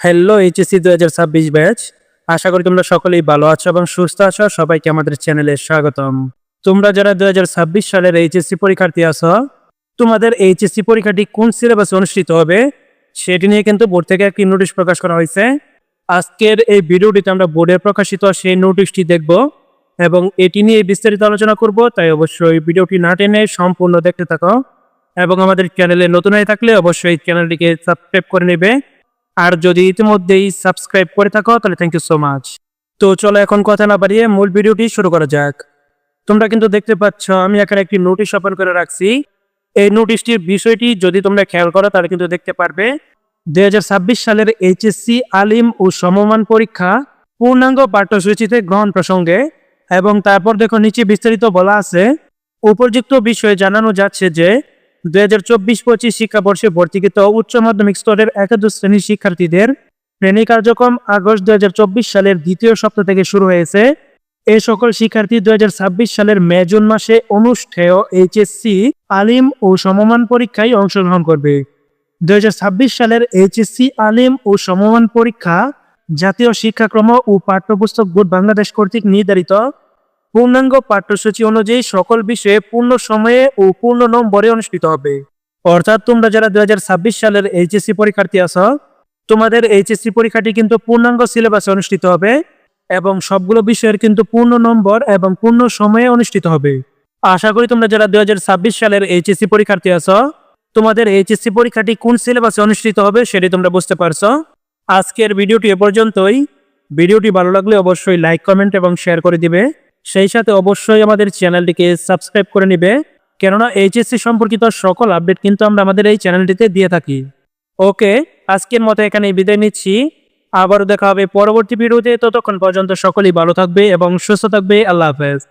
Hello HSC 2026 batch. আশা করি তোমরা সকলেই ভালো আছো এবং সুস্থ আছো। সবাইকে আমাদের চ্যানেলে স্বাগতম। তোমরা যারা 2026 সালের এইচএসসি পরীক্ষার্থী আছো, তোমাদের এইচএসসি পরীক্ষাটি কোন সিলেবাসে অনুষ্ঠিত হবে সেটি নিয়ে কিন্তু বোর্ড থেকে একটি নোটিশ প্রকাশ করা হয়েছে। আজকের এই ভিডিওটিতে আমরা বোর্ডের প্রকাশিত সেই নোটিশটি দেখব এবং এটি নিয়ে বিস্তারিত আলোচনা করব। তাই অবশ্যই ভিডিওটি না টেনে সম্পূর্ণ দেখতে থাকো এবং আমাদের চ্যানেলে নতুন হয়ে থাকলে অবশ্যই চ্যানেলটিকে সাবস্ক্রাইব করে নেবে। আর যদি ইতিমধ্যেই সাবস্ক্রাইব করে থাকো তাহলে থ্যাংক ইউ সো মাচ। তো চলো এখন কথা না বাড়িয়ে মূল ভিডিওটি শুরু করা যাক। তোমরা কিন্তু দেখতে পাচ্ছ আমি এখানে একটি নোটিশ ওপেন করে রাখছি। এই নোটিশটির বিষয়টি যদি তোমরা খেয়াল করো তাহলে কিন্তু দেখতে পারবে 2026 সালের এইচএসসি আলিম ও সমমান পরীক্ষা পূর্ণাঙ্গ পাঠ্যসূচিতে গ্রহণ প্রসঙ্গে, এবং তারপর দেখো নিচে বিস্তারিত বলা আছে উপযুক্ত বিষয়ে জানানো যাচ্ছে যে 2024-25 শিক্ষাবর্ষে ভর্তিকৃত উচ্চ মাধ্যমিক স্তরের একাদশ শ্রেণীর শিক্ষার্থীদের শ্রেণী কার্যক্রম আগস্ট 2024 সালের দ্বিতীয় সপ্তাহ থেকে শুরু হয়েছে। এই সকল শিক্ষার্থী 2026 সালের মে জুন মাসে অনুষ্ঠেয় এইচএসসি আলিম ও সমমান পরীক্ষায় অংশগ্রহণ করবে। 2026 সালের এইচএসসি আলিম ও সমমান পরীক্ষা জাতীয় শিক্ষাক্রম ও পাঠ্যপুস্তক বোর্ড বাংলাদেশ কর্তৃক নির্ধারিত পূর্ণাঙ্গ পাঠ্যসূচি অনুযায়ী সকল বিষয়ে পূর্ণ সময়ে ও পূর্ণ নম্বরে অনুষ্ঠিত হবে। অর্থাৎ তোমরা যারা 2026 সালের এইচএসসি পরীক্ষার্থী আছো, তোমাদের এইচএসসি পরীক্ষাটি কিন্তু পূর্ণাঙ্গ সিলেবাসে অনুষ্ঠিত হবে এবং সবগুলো বিষয়ের কিন্তু পূর্ণ নম্বর এবং পূর্ণ সময়ে অনুষ্ঠিত হবে। আশা করি তোমরা যারা 2026 সালের এইচএসসি পরীক্ষার্থী আছো, তোমাদের এইচএসসি পরীক্ষাটি কোন সিলেবাসে অনুষ্ঠিত হবে সেটি তোমরা বুঝতে পারছো। আজকের ভিডিওটি এ পর্যন্তই। ভিডিওটি ভালো লাগলে অবশ্যই লাইক, কমেন্ট এবং শেয়ার করে দিবে। সেই সাথে অবশ্যই আমাদের চ্যানেলটিকে সাবস্ক্রাইব করে নিবে, কেননা এইচএসসি সম্পর্কিত সকল আপডেট কিন্তু আমরা আমাদের এই চ্যানেলটিতে দিয়ে থাকি। ওকে, আজকের মতো এখানেই বিদায় নিচ্ছি। আবারও দেখা হবে পরবর্তী ভিডিওতে। ততক্ষণ পর্যন্ত সকলেই ভালো থাকবে এবং সুস্থ থাকবে। আল্লাহ হাফেজ।